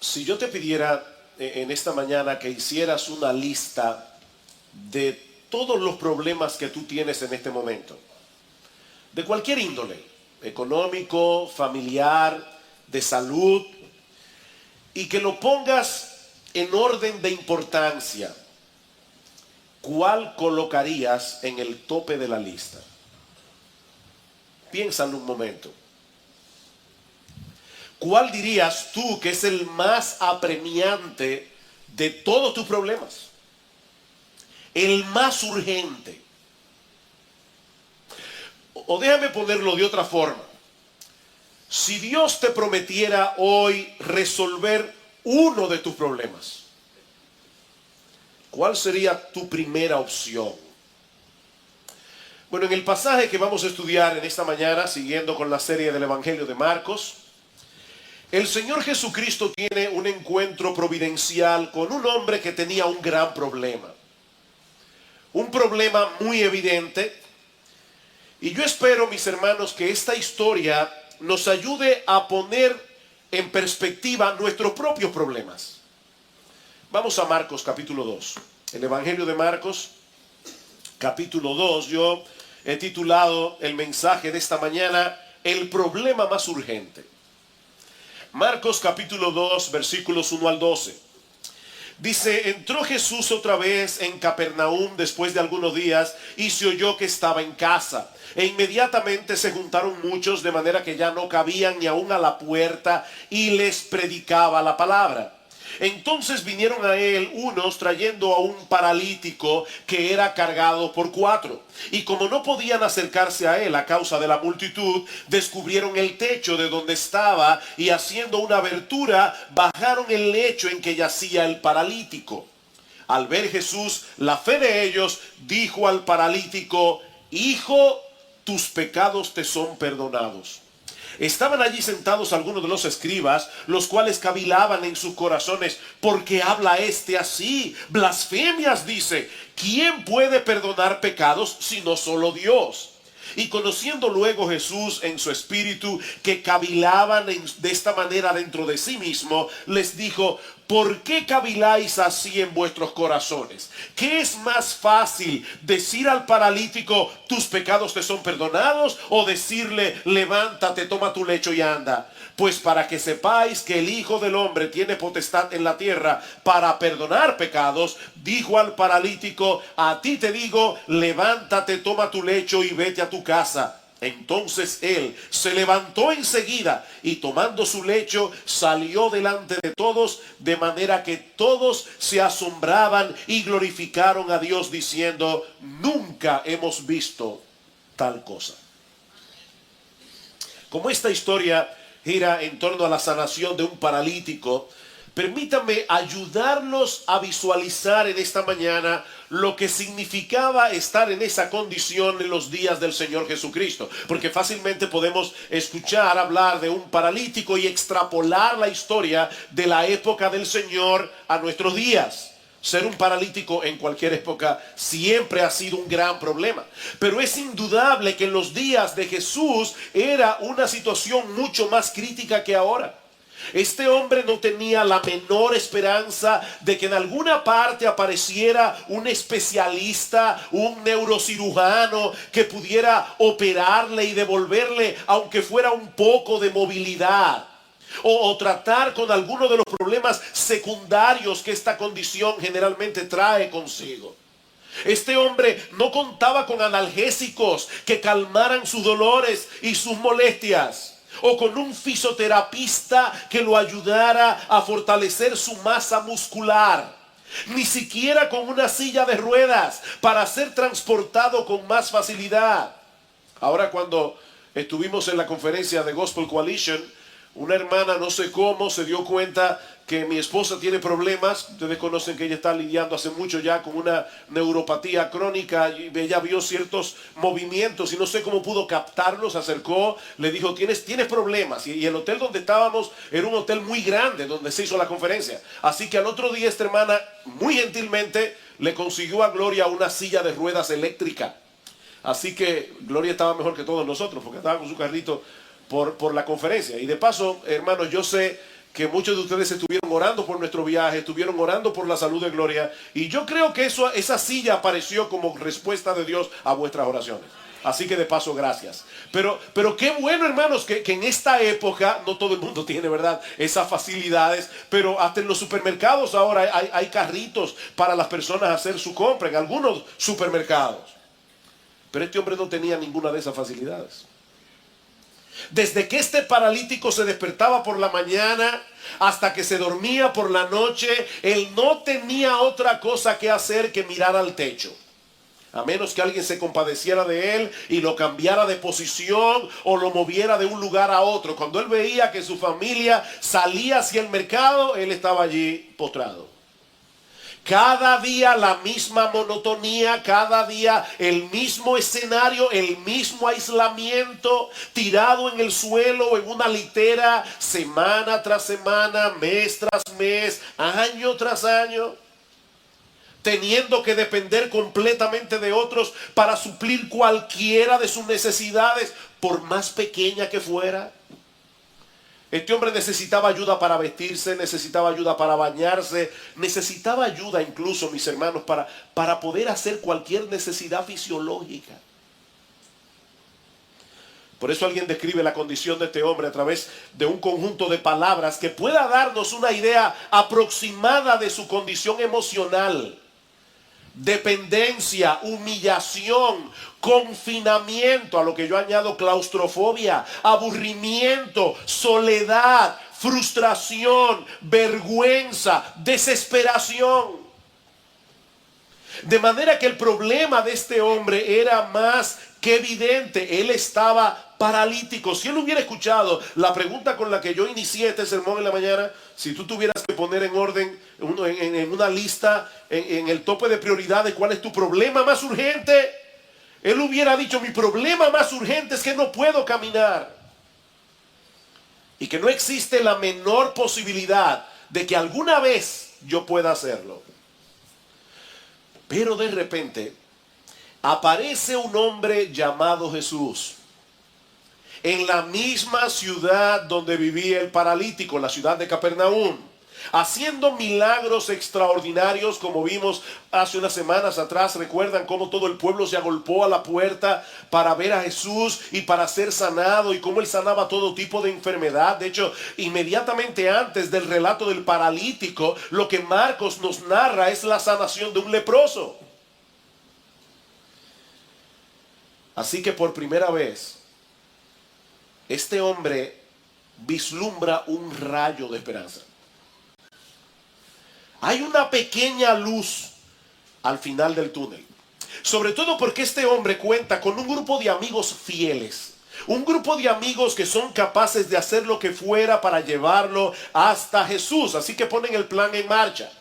Si yo te pidiera en esta mañana que hicieras una lista de todos los problemas que tú tienes en este momento, de cualquier índole, económico, familiar, de salud, y que lo pongas en orden de importancia, ¿cuál colocarías en el tope de la lista? Piénsalo un momento. ¿Cuál dirías tú que es el más apremiante de todos tus problemas? El más urgente. O déjame ponerlo de otra forma. Si Dios te prometiera hoy resolver uno de tus problemas, ¿cuál sería tu primera opción? Bueno, en el pasaje que vamos a estudiar en esta mañana, siguiendo con la serie del Evangelio de Marcos, el Señor Jesucristo tiene un encuentro providencial con un hombre que tenía un gran problema. Un problema muy evidente. Y yo espero, mis hermanos, que esta historia nos ayude a poner en perspectiva nuestros propios problemas. Vamos a Marcos capítulo 2. El Evangelio de Marcos capítulo 2. Yo he titulado el mensaje de esta mañana, El problema más urgente. Marcos capítulo 2, versículos 1 al 12. Dice, entró Jesús otra vez en Capernaum después de algunos días y se oyó que estaba en casa. E inmediatamente se juntaron muchos de manera que ya no cabían ni aún a la puerta y les predicaba la palabra. Entonces vinieron a él unos trayendo a un paralítico que era cargado por 4. Y como no podían acercarse a él a causa de la multitud, descubrieron el techo de donde estaba y haciendo una abertura, bajaron el lecho en que yacía el paralítico. Al ver Jesús la fe de ellos, dijo al paralítico, hijo, tus pecados te son perdonados. Estaban allí sentados algunos de los escribas, los cuales cavilaban en sus corazones, ¿por qué habla este así? Blasfemias dice, ¿quién puede perdonar pecados sino solo Dios? Y conociendo luego Jesús en su espíritu que cavilaban de esta manera dentro de sí mismo, les dijo, ¿por qué caviláis así en vuestros corazones? ¿Qué es más fácil, decir al paralítico, tus pecados te son perdonados? O decirle, levántate, toma tu lecho y anda. Pues para que sepáis que el Hijo del Hombre tiene potestad en la tierra para perdonar pecados, dijo al paralítico, a ti te digo, levántate, toma tu lecho y vete a tu casa. Entonces él se levantó enseguida y tomando su lecho salió delante de todos, de manera que todos se asombraban y glorificaron a Dios diciendo, nunca hemos visto tal cosa. Como esta historia gira en torno a la sanación de un paralítico, permítanme ayudarnos a visualizar en esta mañana lo que significaba estar en esa condición en los días del Señor Jesucristo. Porque fácilmente podemos escuchar hablar de un paralítico y extrapolar la historia de la época del Señor a nuestros días. Ser un paralítico en cualquier época siempre ha sido un gran problema. Pero es indudable que en los días de Jesús era una situación mucho más crítica que ahora. Este hombre no tenía la menor esperanza de que en alguna parte apareciera un especialista, un neurocirujano que pudiera operarle y devolverle, aunque fuera un poco de movilidad. O tratar con alguno de los problemas secundarios que esta condición generalmente trae consigo. Este hombre no contaba con analgésicos que calmaran sus dolores y sus molestias, o con un fisioterapista que lo ayudara a fortalecer su masa muscular, ni siquiera con una silla de ruedas para ser transportado con más facilidad. Ahora, cuando estuvimos en la conferencia de Gospel Coalition, una hermana, no sé cómo, se dio cuenta que mi esposa tiene problemas. Ustedes conocen que ella está lidiando hace mucho ya con una neuropatía crónica y ella vio ciertos movimientos y no sé cómo pudo captarlos. Se acercó, le dijo, ¿tienes problemas? Y el hotel donde estábamos era un hotel muy grande donde se hizo la conferencia. Así que al otro día esta hermana muy gentilmente le consiguió a Gloria una silla de ruedas eléctrica. Así que Gloria estaba mejor que todos nosotros porque estaba con su carrito por la conferencia. Y de paso, hermanos, yo sé que muchos de ustedes estuvieron orando por nuestro viaje, estuvieron orando por la salud de Gloria, y yo creo que esa silla apareció como respuesta de Dios a vuestras oraciones. Así que de paso, gracias. Pero qué bueno, hermanos, que en esta época, no todo el mundo tiene, ¿verdad?, esas facilidades, pero hasta en los supermercados ahora hay carritos para las personas hacer su compra, en algunos supermercados. Pero este hombre no tenía ninguna de esas facilidades. Desde que este paralítico se despertaba por la mañana hasta que se dormía por la noche, él no tenía otra cosa que hacer que mirar al techo. A menos que alguien se compadeciera de él y lo cambiara de posición o lo moviera de un lugar a otro. Cuando él veía que su familia salía hacia el mercado, él estaba allí postrado. Cada día la misma monotonía, cada día el mismo escenario, el mismo aislamiento, tirado en el suelo, en una litera, semana tras semana, mes tras mes, año tras año, teniendo que depender completamente de otros para suplir cualquiera de sus necesidades, por más pequeña que fuera. Este hombre necesitaba ayuda para vestirse, necesitaba ayuda para bañarse, necesitaba ayuda incluso, mis hermanos, para poder hacer cualquier necesidad fisiológica. Por eso alguien describe la condición de este hombre a través de un conjunto de palabras que pueda darnos una idea aproximada de su condición emocional. Dependencia, humillación, confinamiento, a lo que yo añado claustrofobia, aburrimiento, soledad, frustración, vergüenza, desesperación. De manera que el problema de este hombre era más que evidente. Él estaba paralítico. Si él hubiera escuchado la pregunta con la que yo inicié este sermón en la mañana, si tú tuvieras que poner en orden, en una lista, en el tope de prioridades, ¿cuál es tu problema más urgente? Él hubiera dicho, mi problema más urgente es que no puedo caminar. Y que no existe la menor posibilidad de que alguna vez yo pueda hacerlo. Pero de repente aparece un hombre llamado Jesús en la misma ciudad donde vivía el paralítico, la ciudad de Capernaum, haciendo milagros extraordinarios, como vimos hace unas semanas atrás. Recuerdan cómo todo el pueblo se agolpó a la puerta para ver a Jesús y para ser sanado, y cómo él sanaba todo tipo de enfermedad. De hecho, inmediatamente antes del relato del paralítico, lo que Marcos nos narra es la sanación de un leproso. Así que por primera vez, este hombre vislumbra un rayo de esperanza. Hay una pequeña luz al final del túnel. Sobre todo porque este hombre cuenta con un grupo de amigos fieles. Un grupo de amigos que son capaces de hacer lo que fuera para llevarlo hasta Jesús. Así que ponen el plan en marcha.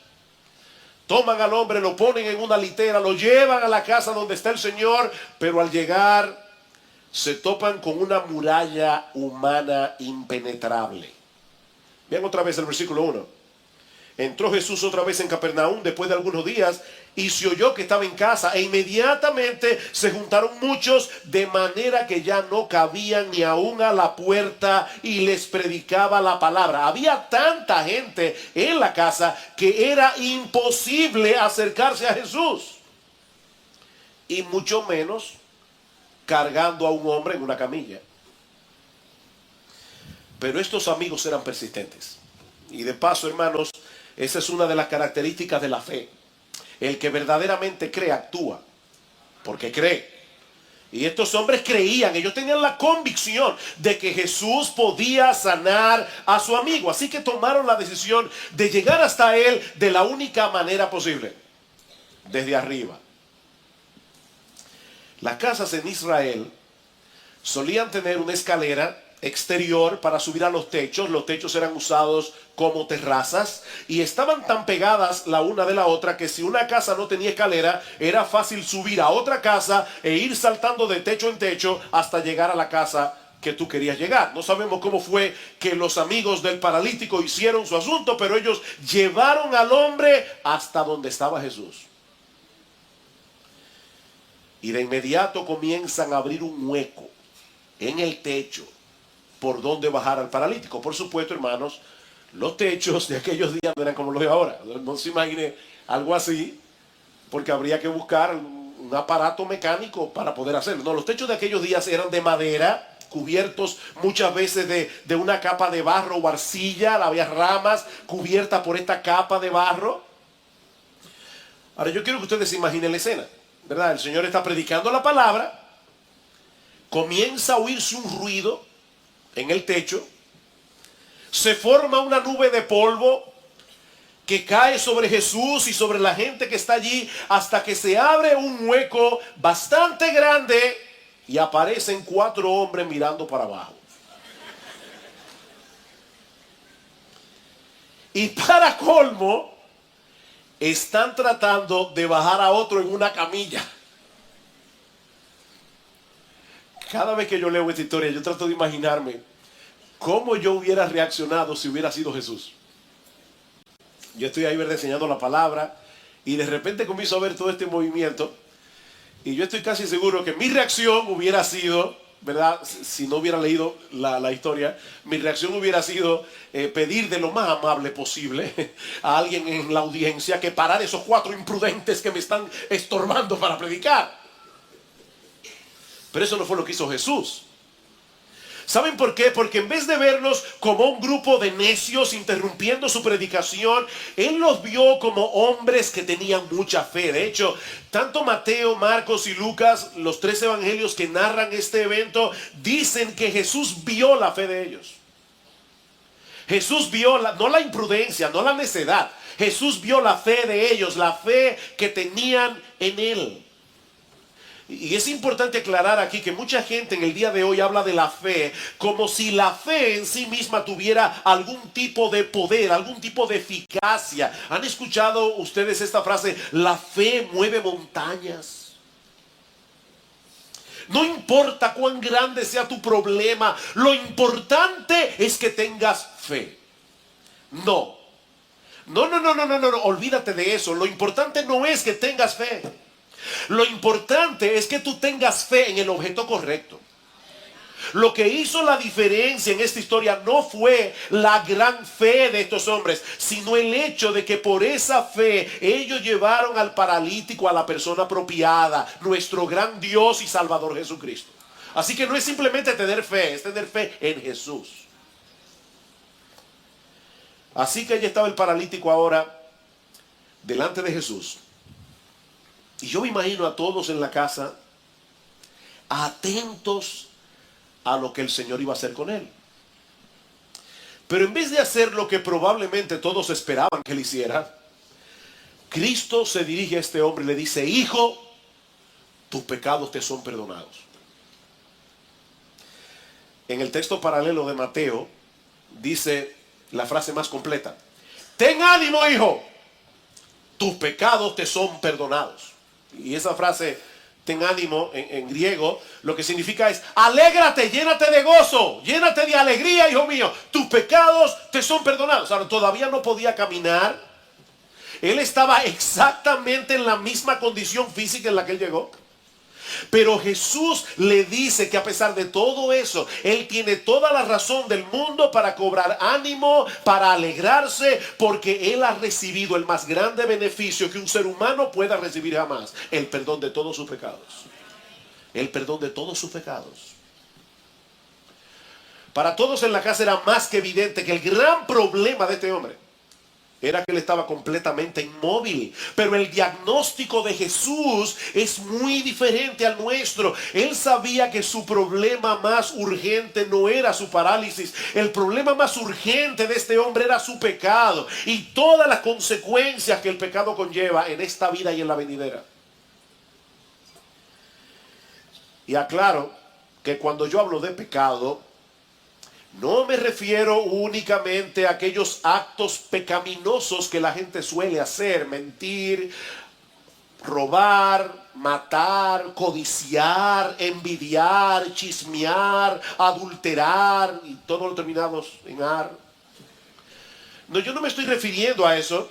Toman al hombre, lo ponen en una litera, lo llevan a la casa donde está el Señor, pero al llegar se topan con una muralla humana impenetrable. Vean otra vez el versículo 1. Entró Jesús otra vez en Capernaum después de algunos días y se oyó que estaba en casa, e inmediatamente se juntaron muchos, de manera que ya no cabían ni aún a la puerta, y les predicaba la palabra. Había tanta gente en la casa que era imposible acercarse a Jesús, y mucho menos cargando a un hombre en una camilla. Pero estos amigos eran persistentes. Y de paso, hermanos, esa es una de las características de la fe. El que verdaderamente cree, actúa porque cree. Y estos hombres creían, ellos tenían la convicción de que Jesús podía sanar a su amigo. Así que tomaron la decisión de llegar hasta él de la única manera posible: desde arriba. Las casas en Israel solían tener una escalera exterior para subir a los techos. Los techos eran usados como terrazas y estaban tan pegadas la una de la otra que si una casa no tenía escalera, era fácil subir a otra casa e ir saltando de techo en techo hasta llegar a la casa que tú querías llegar. No sabemos cómo fue que los amigos del paralítico hicieron su asunto, pero ellos llevaron al hombre hasta donde estaba Jesús. Y de inmediato comienzan a abrir un hueco en el techo por donde bajar al paralítico. Por supuesto, hermanos, Los techos de aquellos días no eran como los de ahora. No se imagine algo así, porque habría que buscar un aparato mecánico para poder hacerlo. No, los techos de aquellos días eran de madera, cubiertos muchas veces de una capa de barro o arcilla. Había ramas cubiertas por esta capa de barro. Ahora yo quiero que ustedes se imaginen la escena, ¿verdad? El Señor está predicando la palabra, comienza a oírse un ruido en el techo, se forma una nube de polvo que cae sobre Jesús y sobre la gente que está allí, hasta que se abre un hueco bastante grande y aparecen 4 hombres mirando para abajo. Y para colmo, están tratando de bajar a otro en una camilla. Cada vez que yo leo esta historia, yo trato de imaginarme cómo yo hubiera reaccionado si hubiera sido Jesús. Yo estoy ahí, ¿verdad?, enseñando la palabra, y de repente comienzo a ver todo este movimiento, y yo estoy casi seguro que mi reacción hubiera sido, ¿verdad?, si no hubiera leído la historia, mi reacción hubiera sido pedir de lo más amable posible a alguien en la audiencia que parara esos 4 imprudentes que me están estorbando para predicar. Pero eso no fue lo que hizo Jesús. ¿Saben por qué? Porque en vez de verlos como un grupo de necios interrumpiendo su predicación, Él los vio como hombres que tenían mucha fe. De hecho, tanto Mateo, Marcos y Lucas, los 3 evangelios que narran este evento, dicen que Jesús vio la fe de ellos. Jesús vio, no la imprudencia, no la necedad. Jesús vio la fe de ellos, la fe que tenían en Él. Y es importante aclarar aquí que mucha gente en el día de hoy habla de la fe como si la fe en sí misma tuviera algún tipo de poder, algún tipo de eficacia. ¿Han escuchado ustedes esta frase? La fe mueve montañas. No importa cuán grande sea tu problema, lo importante es que tengas fe. No, olvídate de eso. Lo importante no es que tengas fe. Lo importante es que tú tengas fe en el objeto correcto. Lo que hizo la diferencia en esta historia no fue la gran fe de estos hombres, sino el hecho de que por esa fe ellos llevaron al paralítico a la persona apropiada, nuestro gran Dios y Salvador Jesucristo. Así que no es simplemente tener fe, es tener fe en Jesús. Así que allí estaba el paralítico ahora delante de Jesús. Y yo me imagino a todos en la casa atentos a lo que el Señor iba a hacer con él. Pero en vez de hacer lo que probablemente todos esperaban que él hiciera, Cristo se dirige a este hombre y le dice: hijo, tus pecados te son perdonados. En el texto paralelo de Mateo dice la frase más completa: ten ánimo, hijo, tus pecados te son perdonados. Y esa frase, ten ánimo, en griego, lo que significa es: alégrate, llénate de gozo, llénate de alegría, hijo mío, tus pecados te son perdonados. Ahora, todavía no podía caminar. Él estaba exactamente en la misma condición física en la que él llegó. Pero Jesús le dice que a pesar de todo eso, Él tiene toda la razón del mundo para cobrar ánimo, para alegrarse, porque Él ha recibido el más grande beneficio que un ser humano pueda recibir jamás: el perdón de todos sus pecados. El perdón de todos sus pecados. Para todos en la casa era más que evidente que el gran problema de este hombre era que él estaba completamente inmóvil. Pero el diagnóstico de Jesús es muy diferente al nuestro. Él sabía que su problema más urgente no era su parálisis. El problema más urgente de este hombre era su pecado y todas las consecuencias que el pecado conlleva en esta vida y en la venidera. Y aclaro que cuando yo hablo de pecado, no me refiero únicamente a aquellos actos pecaminosos que la gente suele hacer: mentir, robar, matar, codiciar, envidiar, chismear, adulterar, y todos los terminados en ar. No, yo no me estoy refiriendo a eso.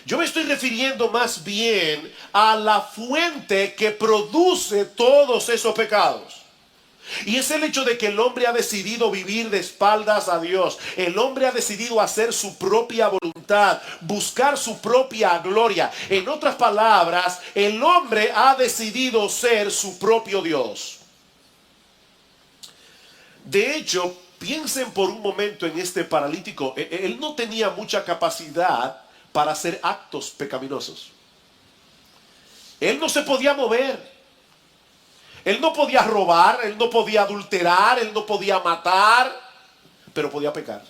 Yo me estoy refiriendo más bien a la fuente que produce todos esos pecados. Y es el hecho de que el hombre ha decidido vivir de espaldas a Dios. El hombre ha decidido hacer su propia voluntad, buscar su propia gloria. En otras palabras, el hombre ha decidido ser su propio Dios. De hecho, piensen por un momento en este paralítico. Él no tenía mucha capacidad para hacer actos pecaminosos. Él no se podía mover. Él no podía robar, él no podía adulterar, él no podía matar, pero podía pecar.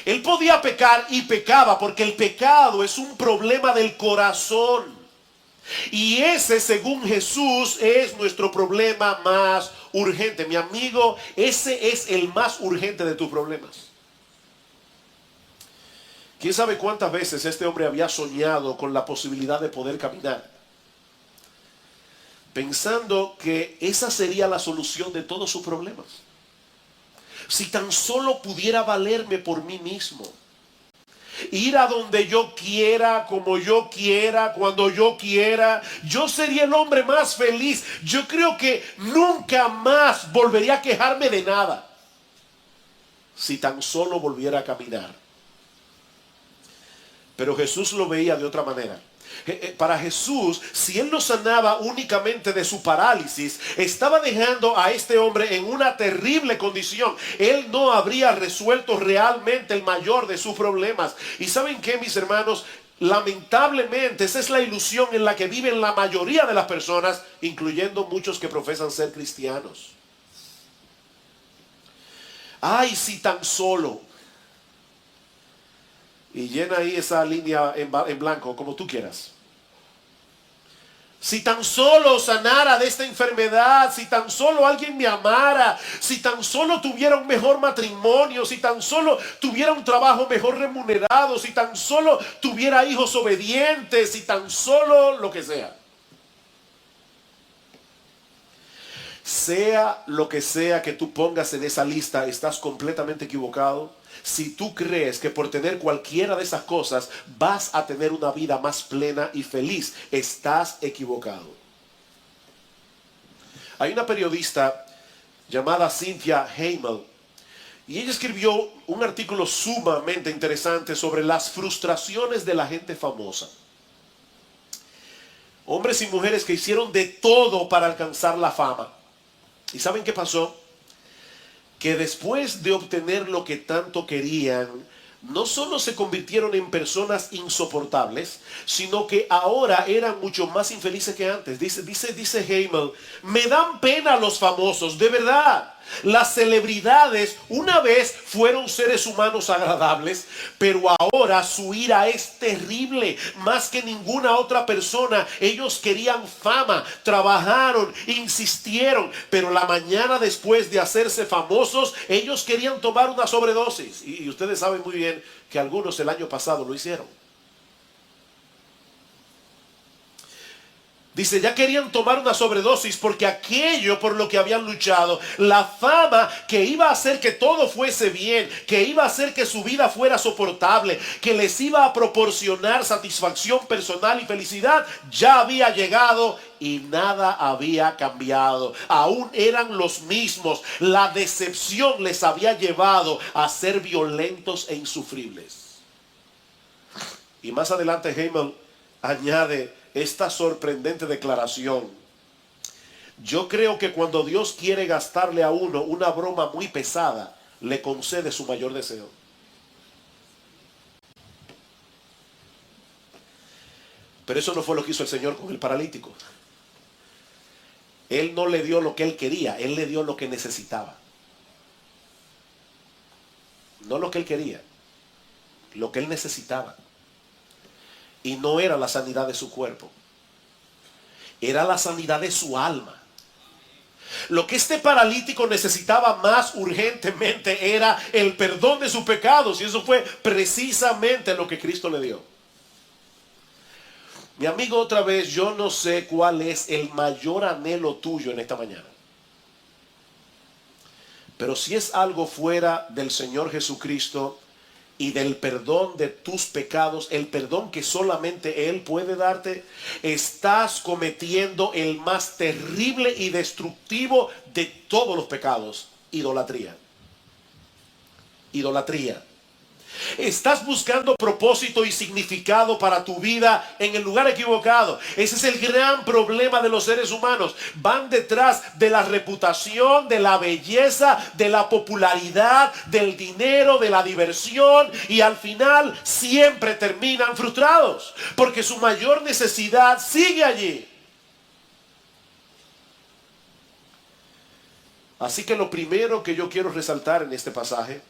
Él podía pecar y pecaba porque el pecado es un problema del corazón. Y ese, según Jesús, es nuestro problema más urgente. Mi amigo, ese es el más urgente de tus problemas. ¿Quién sabe cuántas veces este hombre había soñado con la posibilidad de poder caminar? Pensando que esa sería la solución de todos sus problemas. Si tan solo pudiera valerme por mí mismo. Ir a donde yo quiera, como yo quiera, cuando yo quiera. Yo sería el hombre más feliz. Yo creo que nunca más volvería a quejarme de nada. Si tan solo volviera a caminar. Pero Jesús lo veía de otra manera. Para Jesús, si él lo sanaba únicamente de su parálisis, estaba dejando a este hombre en una terrible condición. Él no habría resuelto realmente el mayor de sus problemas. ¿Y saben qué, mis hermanos? Lamentablemente, esa es la ilusión en la que viven la mayoría de las personas, incluyendo muchos que profesan ser cristianos. Ay, si tan solo. Y llena ahí esa línea en blanco, como tú quieras. Si tan solo sanara de esta enfermedad, si tan solo alguien me amara, si tan solo tuviera un mejor matrimonio, si tan solo tuviera un trabajo mejor remunerado, si tan solo tuviera hijos obedientes, si tan solo lo que sea. Sea lo que sea que tú pongas en esa lista, estás completamente equivocado. Si tú crees que por tener cualquiera de esas cosas vas a tener una vida más plena y feliz, estás equivocado. Hay una periodista llamada Cynthia Hamel y ella escribió un artículo sumamente interesante sobre las frustraciones de la gente famosa. Hombres y mujeres que hicieron de todo para alcanzar la fama. ¿Y saben qué pasó? Que después de obtener lo que tanto querían, no solo se convirtieron en personas insoportables, sino que ahora eran mucho más infelices que antes. Dice Hamel, me dan pena los famosos, de verdad. Las celebridades una vez fueron seres humanos agradables, pero ahora su ira es terrible. Más que ninguna otra persona, ellos querían fama, trabajaron, insistieron, pero la mañana después de hacerse famosos, ellos querían tomar una sobredosis. Y ustedes saben muy bien que algunos el año pasado lo hicieron. Dice, ya querían tomar una sobredosis porque aquello por lo que habían luchado, la fama que iba a hacer que todo fuese bien, que iba a hacer que su vida fuera soportable, que les iba a proporcionar satisfacción personal y felicidad, ya había llegado y nada había cambiado. Aún eran los mismos. La decepción les había llevado a ser violentos e insufribles. Y más adelante Hamel añade esta sorprendente declaración. Yo creo que cuando Dios quiere gastarle a uno una broma muy pesada, le concede su mayor deseo. Pero eso no fue lo que hizo el Señor con el paralítico. Él no le dio lo que él quería, él le dio lo que necesitaba. No lo que él quería, lo que él necesitaba. Y no era la sanidad de su cuerpo, era la sanidad de su alma. Lo que este paralítico necesitaba más urgentemente era el perdón de sus pecados. Y eso fue precisamente lo que Cristo le dio. Mi amigo, otra vez, yo no sé cuál es el mayor anhelo tuyo en esta mañana. Pero si es algo fuera del Señor Jesucristo, y del perdón de tus pecados, el perdón que solamente Él puede darte, estás cometiendo el más terrible y destructivo de todos los pecados: idolatría. Idolatría. Estás buscando propósito y significado para tu vida en el lugar equivocado. Ese es el gran problema de los seres humanos. Van detrás de la reputación, de la belleza, de la popularidad, del dinero, de la diversión, y al final siempre terminan frustrados porque su mayor necesidad sigue allí. Así que lo primero que yo quiero resaltar en este pasaje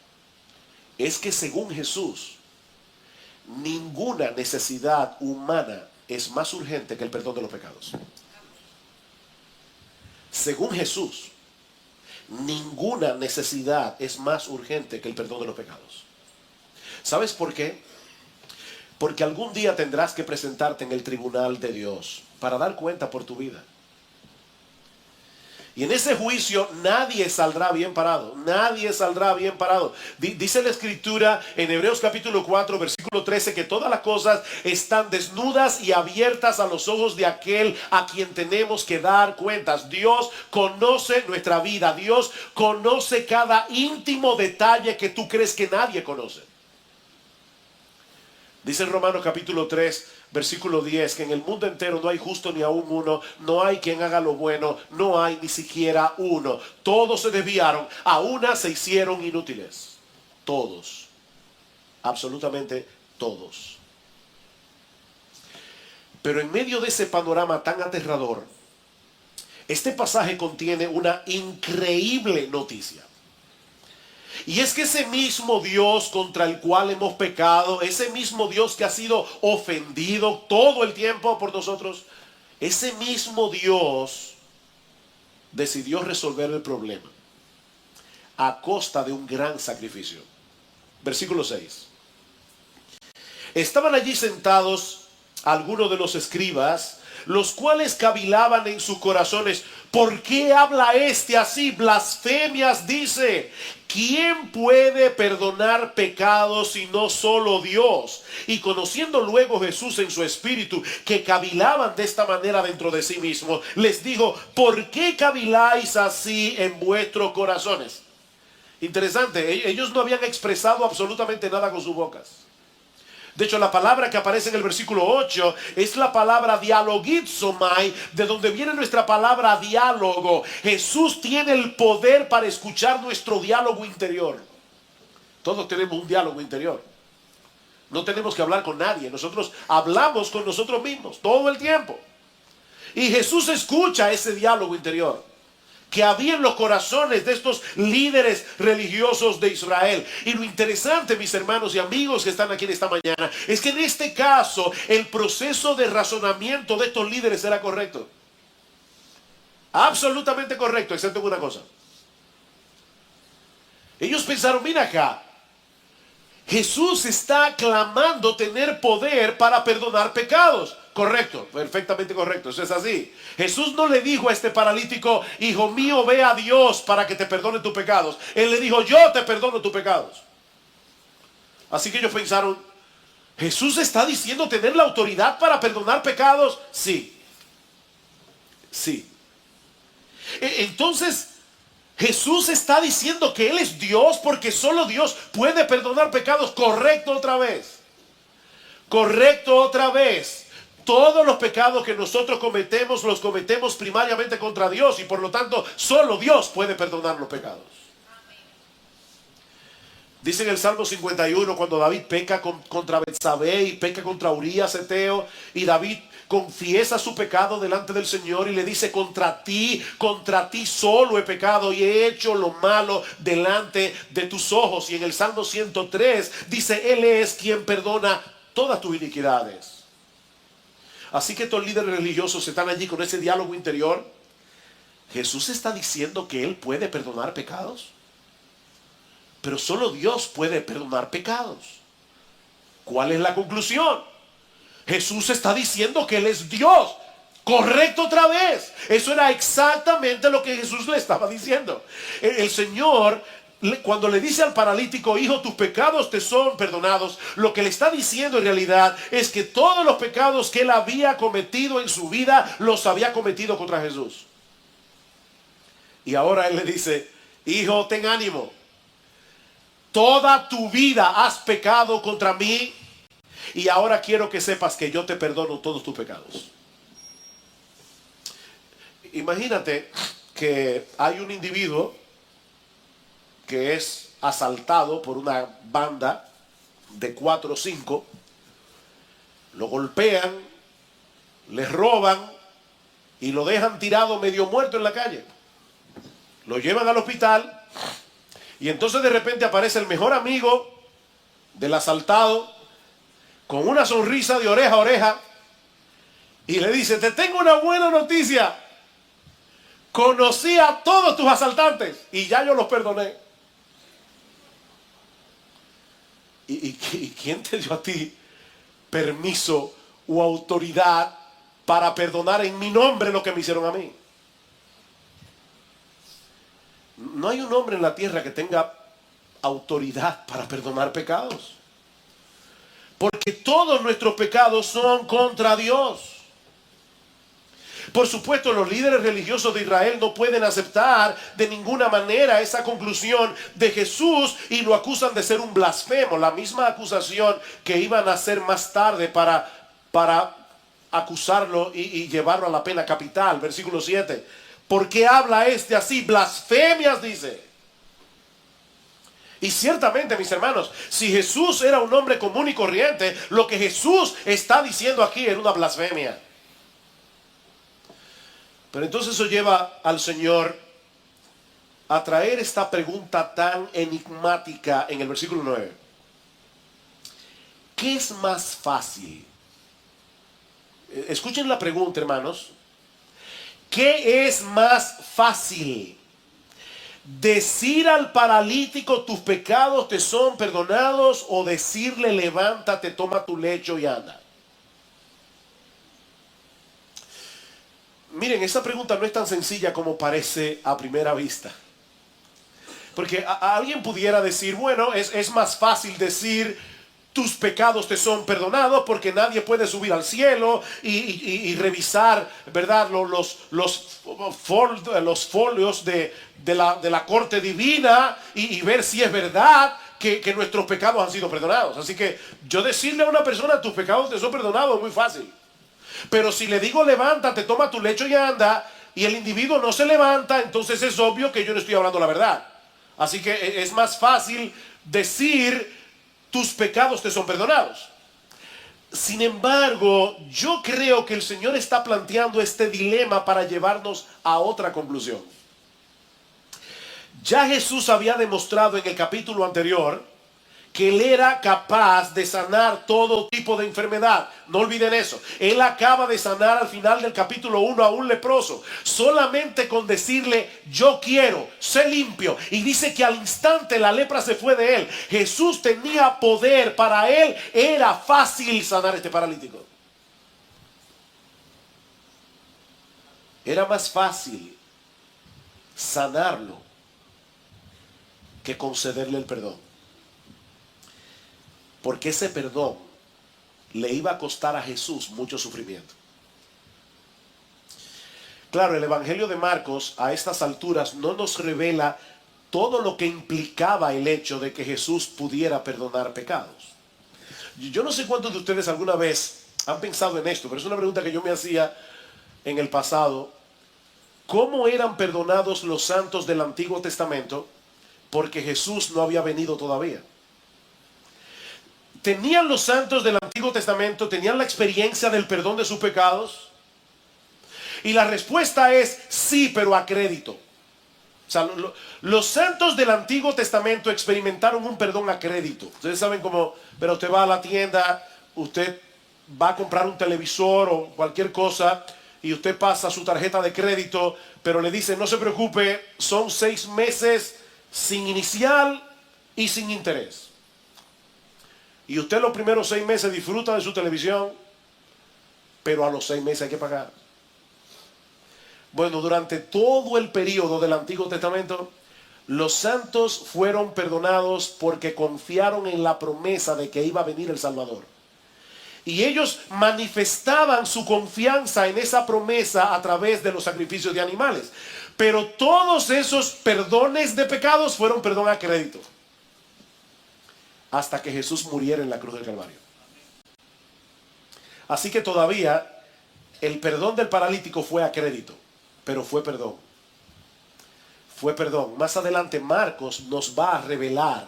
es que según Jesús, ninguna necesidad humana es más urgente que el perdón de los pecados. Según Jesús, ninguna necesidad es más urgente que el perdón de los pecados. ¿Sabes por qué? Porque algún día tendrás que presentarte en el tribunal de Dios para dar cuenta por tu vida. Y en ese juicio nadie saldrá bien parado. Nadie saldrá bien parado. Dice la Escritura en Hebreos capítulo 4, versículo 13, que todas las cosas están desnudas y abiertas a los ojos de aquel a quien tenemos que dar cuentas. Dios conoce nuestra vida. Dios conoce cada íntimo detalle que tú crees que nadie conoce. Dice en Romanos capítulo 3, versículo 10, que en el mundo entero no hay justo ni aún uno, no hay quien haga lo bueno, no hay ni siquiera uno. Todos se desviaron, a una se hicieron inútiles. Todos, absolutamente todos. Pero en medio de ese panorama tan aterrador, este pasaje contiene una increíble noticia. Y es que ese mismo Dios contra el cual hemos pecado, ese mismo Dios que ha sido ofendido todo el tiempo por nosotros, ese mismo Dios decidió resolver el problema a costa de un gran sacrificio. Versículo 6. Estaban allí sentados algunos de los escribas, los cuales cavilaban en sus corazones: ¿por qué habla este así? Blasfemias dice. ¿Quién puede perdonar pecados sino solo Dios? Y conociendo luego Jesús en su espíritu que cavilaban de esta manera dentro de sí mismos, les dijo: ¿por qué caviláis así en vuestros corazones? Interesante, ellos no habían expresado absolutamente nada con sus bocas. De hecho, la palabra que aparece en el versículo 8 es la palabra dialogizomai, de donde viene nuestra palabra diálogo. Jesús tiene el poder para escuchar nuestro diálogo interior. Todos tenemos un diálogo interior. No tenemos que hablar con nadie. Nosotros hablamos con nosotros mismos todo el tiempo. Y Jesús escucha ese diálogo interior que había en los corazones de estos líderes religiosos de Israel. Y lo interesante, mis hermanos y amigos que están aquí en esta mañana, es que en este caso el proceso de razonamiento de estos líderes era correcto. Absolutamente correcto, excepto en una cosa. Ellos pensaron: mira acá, Jesús está clamando tener poder para perdonar pecados. Correcto, perfectamente correcto, eso es así. Jesús no le dijo a este paralítico: hijo mío, ve a Dios para que te perdone tus pecados. Él le dijo: yo te perdono tus pecados. Así que ellos pensaron: ¿Jesús está diciendo tener la autoridad para perdonar pecados? Sí. Sí. Entonces, Jesús está diciendo que Él es Dios porque solo Dios puede perdonar pecados. Correcto otra vez. Correcto otra vez. Todos los pecados que nosotros cometemos los cometemos primariamente contra Dios, y por lo tanto solo Dios puede perdonar los pecados. Dice en el Salmo 51, cuando David peca contra Betsabé y peca contra Urías Eteo, y David confiesa su pecado delante del Señor y le dice: contra ti solo he pecado y he hecho lo malo delante de tus ojos. Y en el Salmo 103 dice: Él es quien perdona todas tus iniquidades. Así que estos líderes religiosos están allí con ese diálogo interior. Jesús está diciendo que Él puede perdonar pecados, pero solo Dios puede perdonar pecados. ¿Cuál es la conclusión? Jesús está diciendo que Él es Dios. Correcto otra vez. Eso era exactamente lo que Jesús le estaba diciendo. El Señor cuando le dice al paralítico, hijo, tus pecados te son perdonados, lo que le está diciendo en realidad es que todos los pecados que él había cometido en su vida, los había cometido contra Jesús. Y ahora él le dice, hijo, ten ánimo. Toda tu vida has pecado contra mí y ahora quiero que sepas que yo te perdono todos tus pecados. Imagínate que hay un individuo que es asaltado por una banda de 4 o 5, lo golpean, le roban y lo dejan tirado medio muerto en la calle. Lo llevan al hospital y entonces de repente aparece el mejor amigo del asaltado con una sonrisa de oreja a oreja y le dice, te tengo una buena noticia. Conocí a todos tus asaltantes y ya yo los perdoné. ¿Y quién te dio a ti permiso o autoridad para perdonar en mi nombre lo que me hicieron a mí? No hay un hombre en la tierra que tenga autoridad para perdonar pecados. Porque todos nuestros pecados son contra Dios. Por supuesto, los líderes religiosos de Israel no pueden aceptar de ninguna manera esa conclusión de Jesús y lo acusan de ser un blasfemo. La misma acusación que iban a hacer más tarde para acusarlo y llevarlo a la pena capital. Versículo 7. ¿Por qué habla este así? Blasfemias, dice. Y ciertamente, mis hermanos, si Jesús era un hombre común y corriente, lo que Jesús está diciendo aquí es una blasfemia. Pero entonces eso lleva al Señor a traer esta pregunta tan enigmática en el versículo 9. ¿Qué es más fácil? Escuchen la pregunta, hermanos. ¿Qué es más fácil? ¿Decir al paralítico tus pecados te son perdonados o decirle levántate, toma tu lecho y anda? Miren, esa pregunta no es tan sencilla como parece a primera vista. Porque alguien pudiera decir, bueno, es más fácil decir tus pecados te son perdonados porque nadie puede subir al cielo y revisar, ¿verdad? Los folios de la corte divina y ver si es verdad que nuestros pecados han sido perdonados. Así que yo decirle a una persona tus pecados te son perdonados es muy fácil. Pero si le digo levántate, toma tu lecho y anda, y el individuo no se levanta, entonces es obvio que yo no estoy hablando la verdad. Así que es más fácil decir tus pecados te son perdonados. Sin embargo, yo creo que el Señor está planteando este dilema para llevarnos a otra conclusión. Ya Jesús había demostrado en el capítulo anterior que Él era capaz de sanar todo tipo de enfermedad. No olviden eso. Él acaba de sanar al final del capítulo 1 a un leproso. Solamente con decirle, yo quiero, sé limpio. Y dice que al instante la lepra se fue de él. Jesús tenía poder. Para él era fácil sanar a este paralítico. Era más fácil sanarlo que concederle el perdón. Porque ese perdón le iba a costar a Jesús mucho sufrimiento. Claro, el Evangelio de Marcos a estas alturas no nos revela todo lo que implicaba el hecho de que Jesús pudiera perdonar pecados. Yo no sé cuántos de ustedes alguna vez han pensado en esto, pero es una pregunta que yo me hacía en el pasado. ¿Cómo eran perdonados los santos del Antiguo Testamento? Porque Jesús no había venido todavía. ¿Tenían los santos del Antiguo Testamento, tenían la experiencia del perdón de sus pecados? Y la respuesta es sí, pero a crédito. O sea, los santos del Antiguo Testamento experimentaron un perdón a crédito. Ustedes saben cómo, pero usted va a la tienda, usted va a comprar un televisor o cualquier cosa y usted pasa su tarjeta de crédito, pero le dice, no se preocupe, son 6 meses sin inicial y sin interés. Y usted los primeros 6 meses disfruta de su televisión, pero a los 6 meses hay que pagar. Bueno, durante todo el periodo del Antiguo Testamento, Los santos fueron perdonados porque confiaron en la promesa de que iba a venir el Salvador. Y ellos manifestaban su confianza en esa promesa a través de los sacrificios de animales. Pero todos esos perdones de pecados fueron perdón a crédito, hasta que Jesús muriera en la cruz del Calvario. Así que todavía el perdón del paralítico fue a crédito, pero fue perdón. Fue perdón. Más adelante Marcos nos va a revelar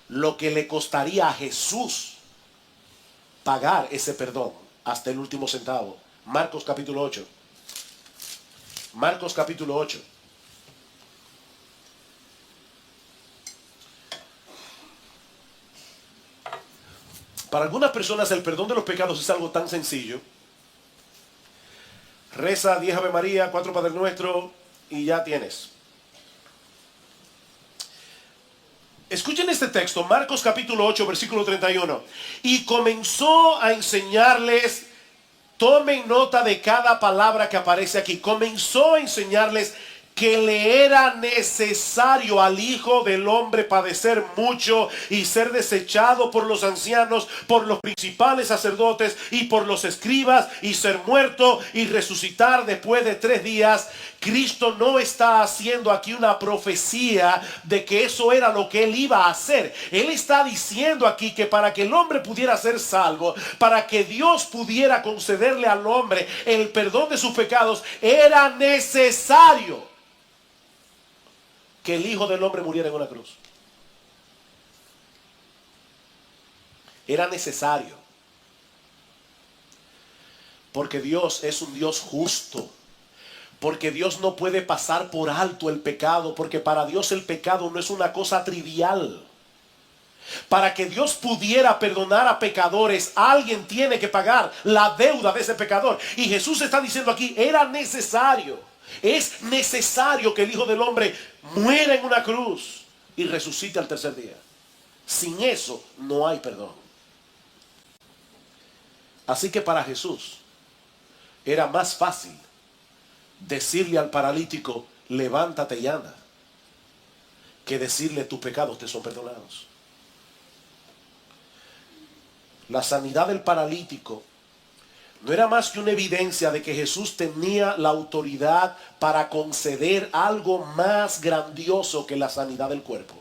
lo que le costaría a Jesús pagar ese perdón hasta el último centavo. Marcos capítulo 8. Marcos capítulo 8. Para algunas personas el perdón de los pecados es algo tan sencillo. Reza 10 Ave María, 4 Padre Nuestro y ya tienes. Escuchen este texto, Marcos capítulo 8, versículo 31. Y comenzó a enseñarles, tomen nota de cada palabra que aparece aquí. Comenzó a enseñarles que le era necesario al Hijo del Hombre padecer mucho y ser desechado por los ancianos, por los principales sacerdotes y por los escribas, y ser muerto y resucitar después de 3 días. Cristo no está haciendo aquí una profecía de que eso era lo que Él iba a hacer. Él está diciendo aquí que para que el hombre pudiera ser salvo, para que Dios pudiera concederle al hombre el perdón de sus pecados, era necesario que el Hijo del Hombre muriera en una cruz. Era necesario. Porque Dios es un Dios justo. Porque Dios no puede pasar por alto el pecado. Porque para Dios el pecado no es una cosa trivial. Para que Dios pudiera perdonar a pecadores, alguien tiene que pagar la deuda de ese pecador. Y Jesús está diciendo aquí, era necesario. Es necesario que el Hijo del Hombre muera en una cruz y resucite al tercer día. Sin eso no hay perdón. Así que para Jesús era más fácil decirle al paralítico, levántate y anda, que decirle, tus pecados te son perdonados. La sanidad del paralítico no era más que una evidencia de que Jesús tenía la autoridad para conceder algo más grandioso que la sanidad del cuerpo.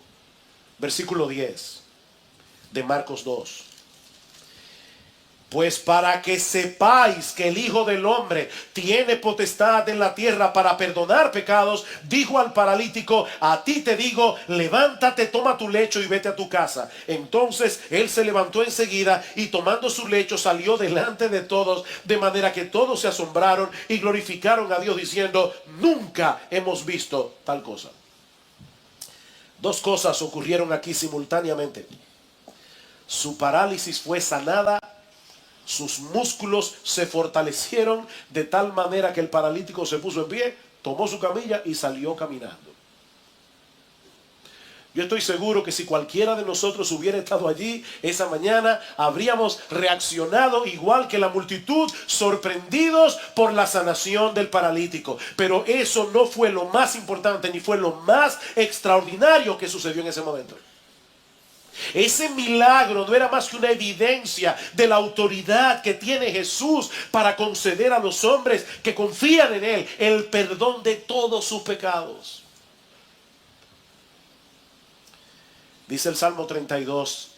Versículo 10 de Marcos 2. Pues para que sepáis que el Hijo del Hombre tiene potestad en la tierra para perdonar pecados, dijo al paralítico, a ti te digo, levántate, toma tu lecho y vete a tu casa. Entonces él se levantó enseguida y tomando su lecho salió delante de todos, de manera que todos se asombraron y glorificaron a Dios diciendo, nunca hemos visto tal cosa. Dos cosas ocurrieron aquí simultáneamente. Su parálisis fue sanada. Sus músculos se fortalecieron de tal manera que el paralítico se puso en pie, tomó su camilla y salió caminando. Yo estoy seguro que si cualquiera de nosotros hubiera estado allí esa mañana, habríamos reaccionado igual que la multitud, sorprendidos por la sanación del paralítico. Pero eso no fue lo más importante ni fue lo más extraordinario que sucedió en ese momento. Ese milagro no era más que una evidencia de la autoridad que tiene Jesús para conceder a los hombres que confían en Él el perdón de todos sus pecados. Dice el Salmo 32,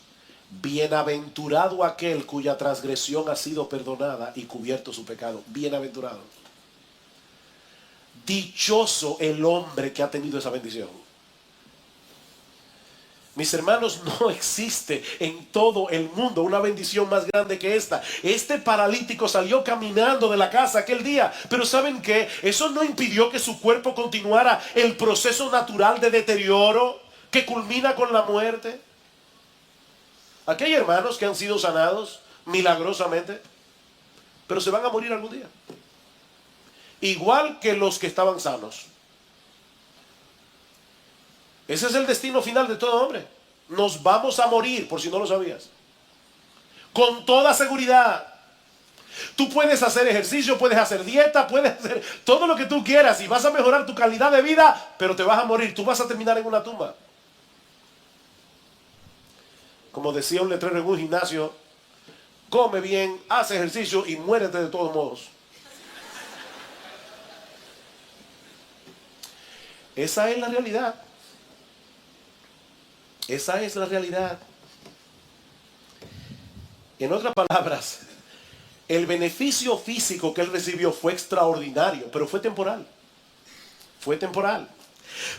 bienaventurado aquel cuya transgresión ha sido perdonada y cubierto su pecado. Bienaventurado. Dichoso el hombre que ha tenido esa bendición. Mis hermanos, no existe en todo el mundo una bendición más grande que esta. Este paralítico salió caminando de la casa aquel día, pero ¿saben qué? Eso no impidió que su cuerpo continuara el proceso natural de deterioro que culmina con la muerte. Aquí hay hermanos que han sido sanados milagrosamente, pero se van a morir algún día. Igual que los que estaban sanos. Ese es el destino final de todo hombre. Nos vamos a morir, por si no lo sabías. Con toda seguridad. Tú puedes hacer ejercicio, puedes hacer dieta, puedes hacer todo lo que tú quieras y vas a mejorar tu calidad de vida, pero te vas a morir, tú vas a terminar en una tumba. Como decía un letrero en un gimnasio, come bien, haz ejercicio y muérete de todos modos. Esa es la realidad. Esa es la realidad. En otras palabras, el beneficio físico que él recibió fue extraordinario, pero fue temporal. Fue temporal.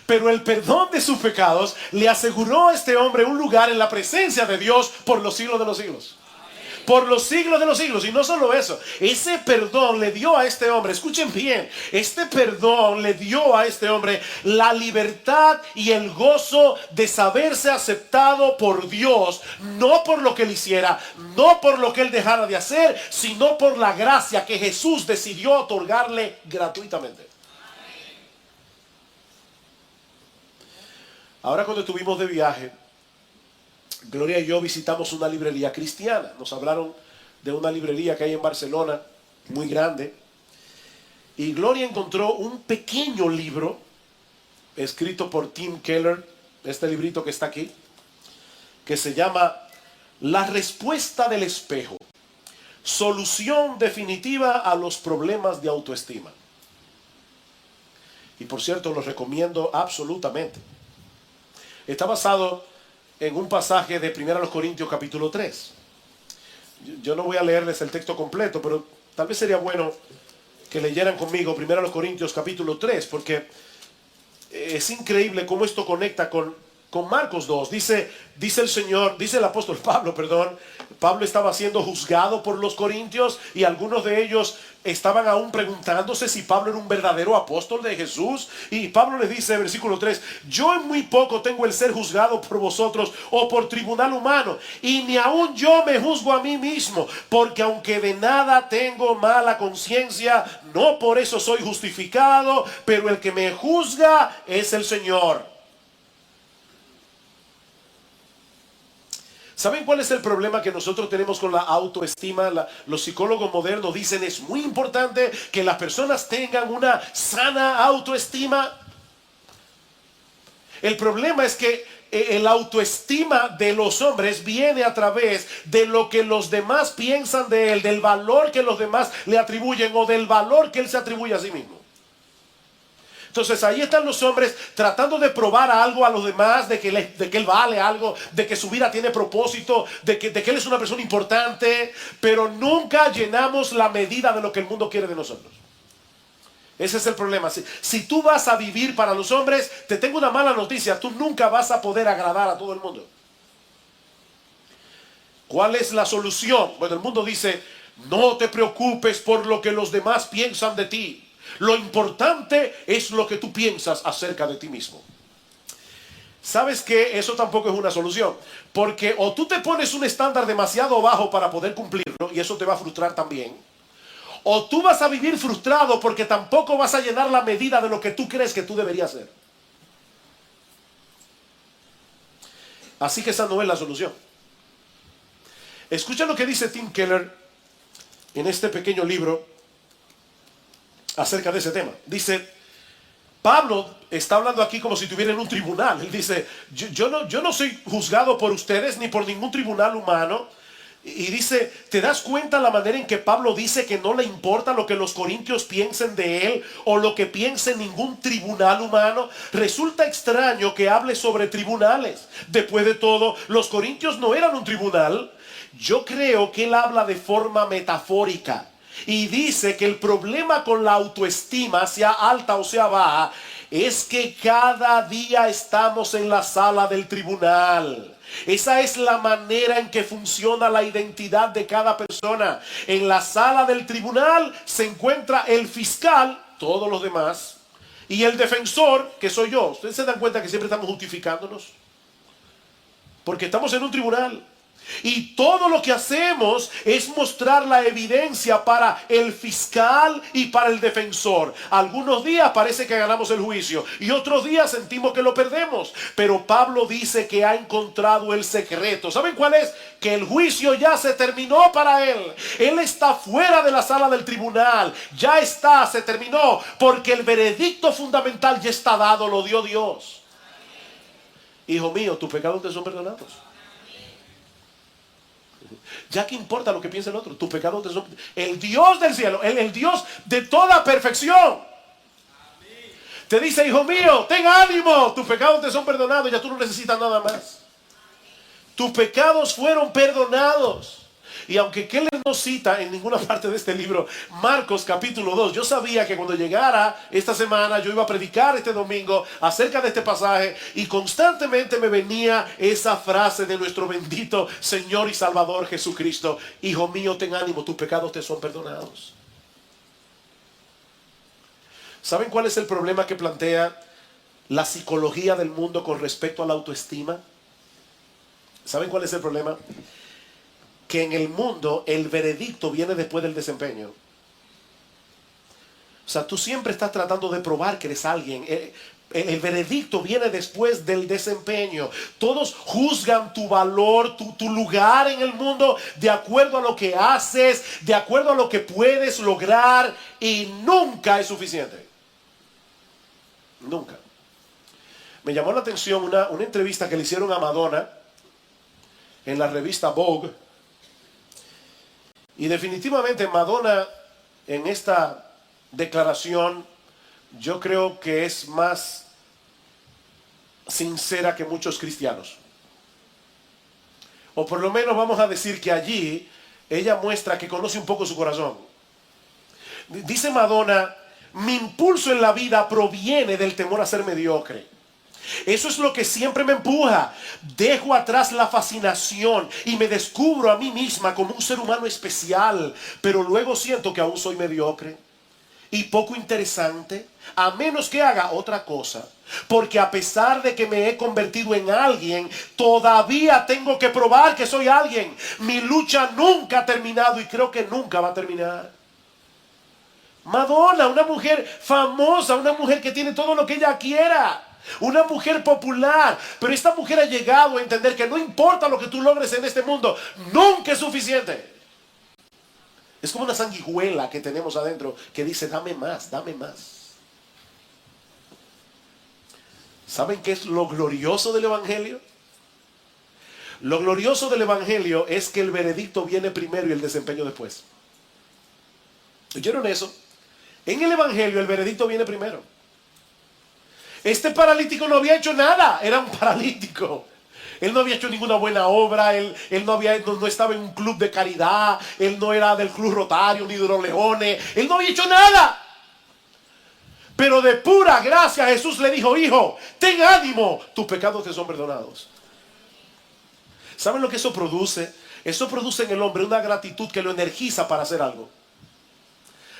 Pero el perdón de sus pecados le aseguró a este hombre un lugar en la presencia de Dios por los siglos de los siglos. Por los siglos de los siglos. Y no solo eso, ese perdón le dio a este hombre, escuchen bien, este perdón le dio a este hombre la libertad y el gozo de saberse aceptado por Dios, no por lo que él hiciera, no por lo que él dejara de hacer, sino por la gracia que Jesús decidió otorgarle gratuitamente. Ahora, cuando estuvimos de viaje, Gloria y yo visitamos una librería cristiana. Nos hablaron de una librería que hay en Barcelona, muy grande. Y Gloria encontró un pequeño libro escrito por Tim Keller, este librito que está aquí, que se llama La respuesta del espejo. Solución definitiva a los problemas de autoestima. Y por cierto, lo recomiendo absolutamente. Está basado en un pasaje de 1 Corintios capítulo 3. Yo no voy a leerles el texto completo, pero tal vez sería bueno que leyeran conmigo 1 Corintios capítulo 3, porque es increíble cómo esto conecta con Marcos 2. Dice el Señor, dice el apóstol Pablo, Pablo estaba siendo juzgado por los corintios y algunos de ellos estaban aún preguntándose si Pablo era un verdadero apóstol de Jesús. Y Pablo les dice, versículo 3, yo en muy poco tengo el ser juzgado por vosotros o por tribunal humano, y ni aún yo me juzgo a mí mismo, porque aunque de nada tengo mala conciencia, no por eso soy justificado, pero el que me juzga es el Señor. ¿Saben cuál es el problema que nosotros tenemos con la autoestima? Los psicólogos modernos dicen es muy importante que las personas tengan una sana autoestima. El problema es que el autoestima de los hombres viene a través de lo que los demás piensan de él, del valor que los demás le atribuyen o del valor que él se atribuye a sí mismo. Entonces ahí están los hombres tratando de probar algo a los demás, de que él vale algo, de que su vida tiene propósito, de que él es una persona importante, pero nunca llenamos la medida de lo que el mundo quiere de nosotros. Ese es el problema. Si tú vas a vivir para los hombres, te tengo una mala noticia, tú nunca vas a poder agradar a todo el mundo. ¿Cuál es la solución? Bueno, el mundo dice, no te preocupes por lo que los demás piensan de ti. Lo importante es lo que tú piensas acerca de ti mismo. ¿Sabes qué? Eso tampoco es una solución. Porque o tú te pones un estándar demasiado bajo para poder cumplirlo, y eso te va a frustrar también. O tú vas a vivir frustrado porque tampoco vas a llenar la medida de lo que tú crees que tú deberías ser. Así que esa no es la solución. Escucha lo que dice Tim Keller en este pequeño libro acerca de ese tema. Dice, Pablo está hablando aquí como si estuviera en un tribunal. Él dice, yo no soy juzgado por ustedes ni por ningún tribunal humano. Y dice, ¿te das cuenta la manera en que Pablo dice que no le importa lo que los corintios piensen de él o lo que piense ningún tribunal humano? Resulta extraño que hable sobre tribunales. Después de todo, los corintios no eran un tribunal. Yo creo que él habla de forma metafórica. Y dice que el problema con la autoestima, sea alta o sea baja, es que cada día estamos en la sala del tribunal. Esa es la manera en que funciona la identidad de cada persona. En la sala del tribunal se encuentra el fiscal, todos los demás, y el defensor, que soy yo. ¿Ustedes se dan cuenta que siempre estamos justificándonos? Porque estamos en un tribunal. Y todo lo que hacemos es mostrar la evidencia para el fiscal y para el defensor. Algunos días parece que ganamos el juicio y otros días sentimos que lo perdemos. Pero Pablo dice que ha encontrado el secreto. ¿Saben cuál es? Que el juicio ya se terminó para él. Él está fuera de la sala del tribunal. Ya está, se terminó. Porque el veredicto fundamental ya está dado, lo dio Dios. Hijo mío, tus pecados te son perdonados. Ya que importa lo que piense el otro, tus pecados te son... El Dios del cielo, el Dios de toda perfección, te dice: hijo mío, ten ánimo, tus pecados te son perdonados, ya tú no necesitas nada más. Tus pecados fueron perdonados. Y aunque Keller no cita en ninguna parte de este libro Marcos capítulo 2, yo sabía que cuando llegara esta semana yo iba a predicar este domingo acerca de este pasaje, y constantemente me venía esa frase de nuestro bendito Señor y Salvador Jesucristo: hijo mío, ten ánimo, tus pecados te son perdonados. ¿Saben cuál es el problema que plantea la psicología del mundo con respecto a la autoestima? ¿Saben cuál es el problema? Que en el mundo el veredicto viene después del desempeño. O sea, tú siempre estás tratando de probar que eres alguien. El veredicto viene después del desempeño. Todos juzgan tu valor, tu lugar en el mundo de acuerdo a lo que haces, de acuerdo a lo que puedes lograr, y nunca es suficiente. Nunca. Me llamó la atención una entrevista que le hicieron a Madonna en la revista Vogue. Y definitivamente Madonna, en esta declaración, yo creo que es más sincera que muchos cristianos. O por lo menos vamos a decir que allí ella muestra que conoce un poco su corazón. Dice Madonna: mi impulso en la vida proviene del temor a ser mediocre. Eso es lo que siempre me empuja. Dejo atrás la fascinación y me descubro a mí misma como un ser humano especial, pero luego siento que aún soy mediocre y poco interesante, a menos que haga otra cosa. Porque a pesar de que me he convertido en alguien, todavía tengo que probar que soy alguien. Mi lucha nunca ha terminado y creo que nunca va a terminar. Madonna, una mujer famosa, una mujer que tiene todo lo que ella quiera, una mujer popular, pero esta mujer ha llegado a entender que no importa lo que tú logres en este mundo, nunca es suficiente. Es como una sanguijuela que tenemos adentro que dice: dame más, dame más. ¿Saben qué es lo glorioso del Evangelio? Lo glorioso del Evangelio es que el veredicto viene primero y el desempeño después. ¿Oyeron eso? En el Evangelio el veredicto viene primero. Este paralítico no había hecho nada, era un paralítico. Él no había hecho ninguna buena obra, él no estaba en un club de caridad, él no era del Club Rotario ni de los Leones, él no había hecho nada. Pero de pura gracia Jesús le dijo: hijo, ten ánimo, tus pecados te son perdonados. ¿Saben lo que eso produce? Eso produce en el hombre una gratitud que lo energiza para hacer algo.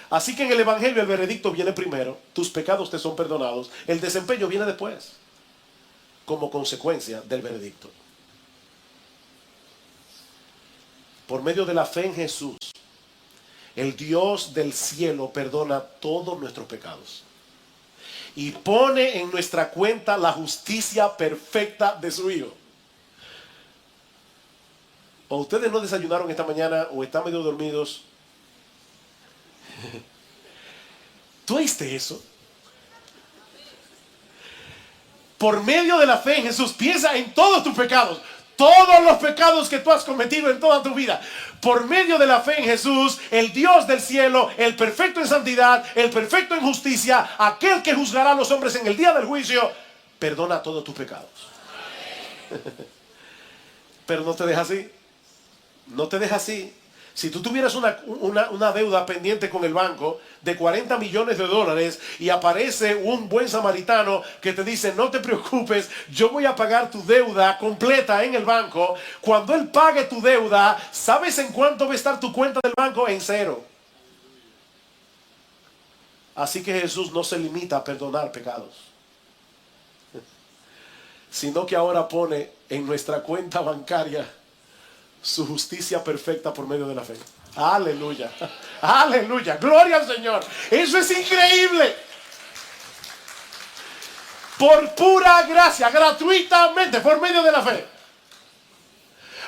Así que en el Evangelio el veredicto viene primero, tus pecados te son perdonados, el desempeño viene después, como consecuencia del veredicto. Por medio de la fe en Jesús, el Dios del cielo perdona todos nuestros pecados y pone en nuestra cuenta la justicia perfecta de su Hijo. O ustedes no desayunaron esta mañana o están medio dormidos. ¿Tú oíste eso? Por medio de la fe en Jesús, piensa en todos tus pecados, todos los pecados que tú has cometido en toda tu vida. Por medio de la fe en Jesús, el Dios del cielo, el perfecto en santidad, el perfecto en justicia, aquel que juzgará a los hombres en el día del juicio, perdona todos tus pecados. Pero no te deja así. No te deja así. Si tú tuvieras una deuda pendiente con el banco de $40 millones y aparece un buen samaritano que te dice: no te preocupes, yo voy a pagar tu deuda completa en el banco. Cuando él pague tu deuda, ¿sabes en cuánto va a estar tu cuenta del banco? En cero. Así que Jesús no se limita a perdonar pecados, sino que ahora pone en nuestra cuenta bancaria su justicia perfecta por medio de la fe. Aleluya, aleluya, gloria al Señor. Eso es increíble. Por pura gracia, gratuitamente, por medio de la fe.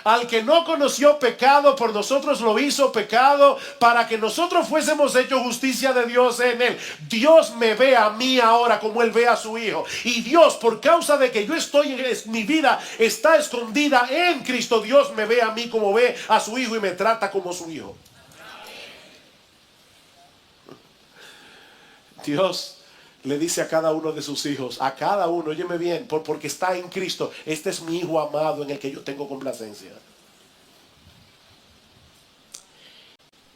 Al que no conoció pecado, por nosotros lo hizo pecado, para que nosotros fuésemos hechos justicia de Dios en él. Dios me ve a mí ahora como él ve a su hijo. Y Dios, por causa de que yo estoy, mi vida está escondida en Cristo, Dios me ve a mí como ve a su hijo y me trata como su hijo. Dios le dice a cada uno de sus hijos, a cada uno, óyeme bien, porque está en Cristo, este es mi hijo amado en el que yo tengo complacencia.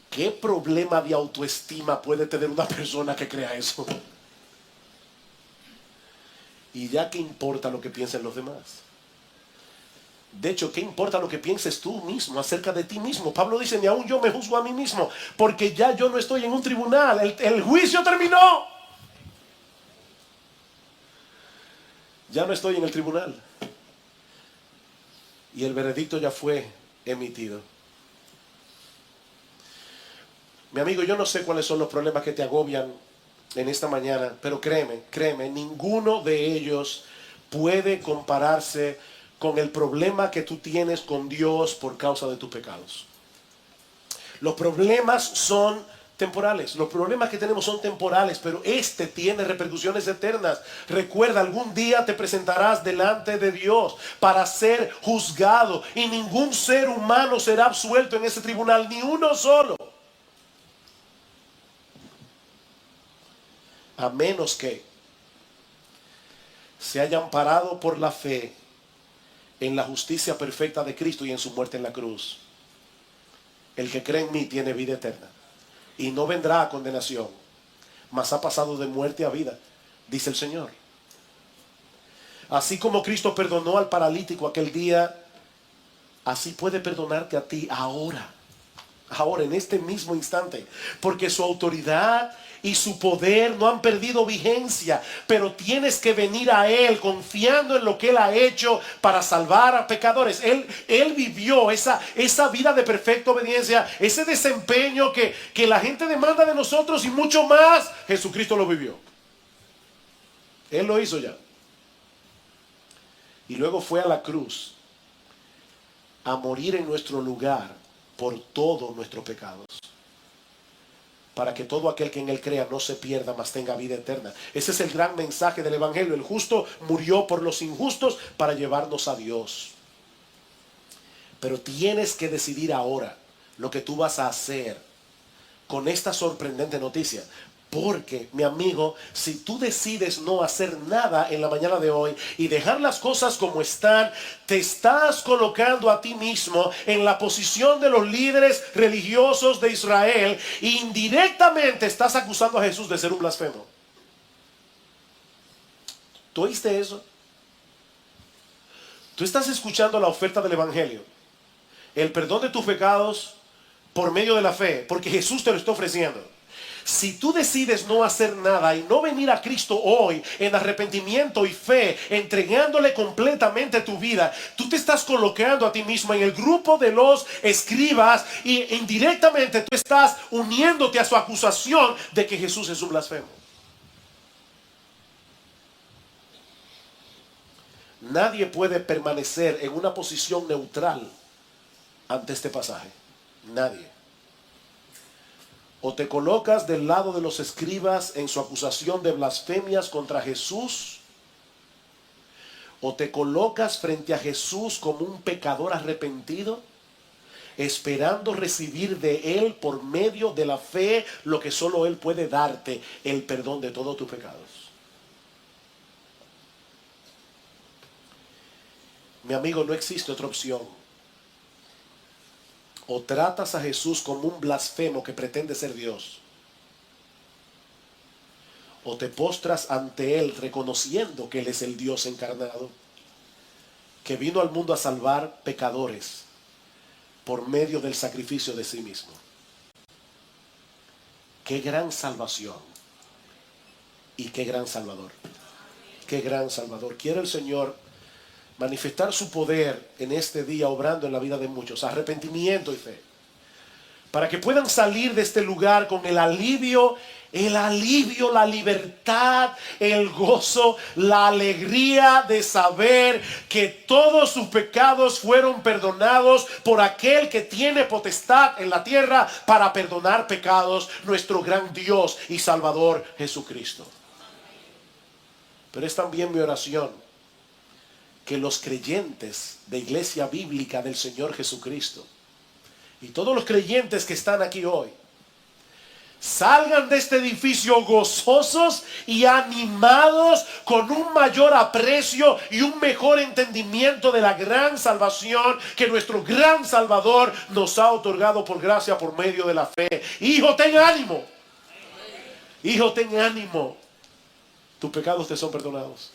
¿Qué problema de autoestima puede tener una persona que crea eso? Y ya qué importa lo que piensen los demás. De hecho, ¿qué importa lo que pienses tú mismo acerca de ti mismo? Pablo dice, ni aún yo me juzgo a mí mismo, porque ya yo no estoy en un tribunal, el juicio terminó. Ya no estoy en el tribunal. Y el veredicto ya fue emitido. Mi amigo, yo no sé cuáles son los problemas que te agobian en esta mañana, pero créeme, ninguno de ellos puede compararse con el problema que tú tienes con Dios por causa de tus pecados. Los problemas son temporales. Los problemas que tenemos son temporales, pero este tiene repercusiones eternas. Recuerda, algún día te presentarás delante de Dios para ser juzgado y ningún ser humano será absuelto en ese tribunal, ni uno solo. A menos que se hayan parado por la fe en la justicia perfecta de Cristo y en su muerte en la cruz. El que cree en mí tiene vida eterna y no vendrá a condenación, mas ha pasado de muerte a vida, dice el Señor. Así como Cristo perdonó al paralítico aquel día, así puede perdonarte a ti ahora, en este mismo instante, porque su autoridad y su poder no han perdido vigencia, pero tienes que venir a Él confiando en lo que Él ha hecho para salvar a pecadores. Él vivió esa vida de perfecta obediencia, ese desempeño que la gente demanda de nosotros y mucho más. Jesucristo lo vivió. Él lo hizo ya. Y luego fue a la cruz a morir en nuestro lugar por todos nuestros pecados, para que todo aquel que en Él crea no se pierda, mas tenga vida eterna. Ese es el gran mensaje del Evangelio. El justo murió por los injustos para llevarnos a Dios. Pero tienes que decidir ahora lo que tú vas a hacer con esta sorprendente noticia. Porque, mi amigo, si tú decides no hacer nada en la mañana de hoy y dejar las cosas como están, te estás colocando a ti mismo en la posición de los líderes religiosos de Israel e indirectamente estás acusando a Jesús de ser un blasfemo. ¿Tú oíste eso? Tú estás escuchando la oferta del Evangelio, el perdón de tus pecados por medio de la fe, porque Jesús te lo está ofreciendo. Si tú decides no hacer nada y no venir a Cristo hoy en arrepentimiento y fe, entregándole completamente tu vida, tú te estás colocando a ti mismo en el grupo de los escribas y indirectamente tú estás uniéndote a su acusación de que Jesús es un blasfemo. Nadie puede permanecer en una posición neutral ante este pasaje. Nadie. O te colocas del lado de los escribas en su acusación de blasfemias contra Jesús, o te colocas frente a Jesús como un pecador arrepentido, esperando recibir de Él por medio de la fe lo que solo Él puede darte, el perdón de todos tus pecados. Mi amigo, no existe otra opción. O tratas a Jesús como un blasfemo que pretende ser Dios, o te postras ante Él reconociendo que Él es el Dios encarnado, que vino al mundo a salvar pecadores por medio del sacrificio de sí mismo. Qué gran salvación y qué gran Salvador. Qué gran Salvador. Quiere el Señor manifestar su poder en este día, obrando en la vida de muchos, arrepentimiento y fe, para que puedan salir de este lugar con el alivio, la libertad, el gozo, la alegría de saber que todos sus pecados fueron perdonados por aquel que tiene potestad en la tierra para perdonar pecados, nuestro gran Dios y Salvador Jesucristo. Pero es también mi oración que los creyentes de Iglesia Bíblica del Señor Jesucristo y todos los creyentes que están aquí hoy salgan de este edificio gozosos y animados, con un mayor aprecio y un mejor entendimiento de la gran salvación que nuestro gran Salvador nos ha otorgado por gracia, por medio de la fe. Hijo, ten ánimo. Hijo, ten ánimo. Tus pecados te son perdonados.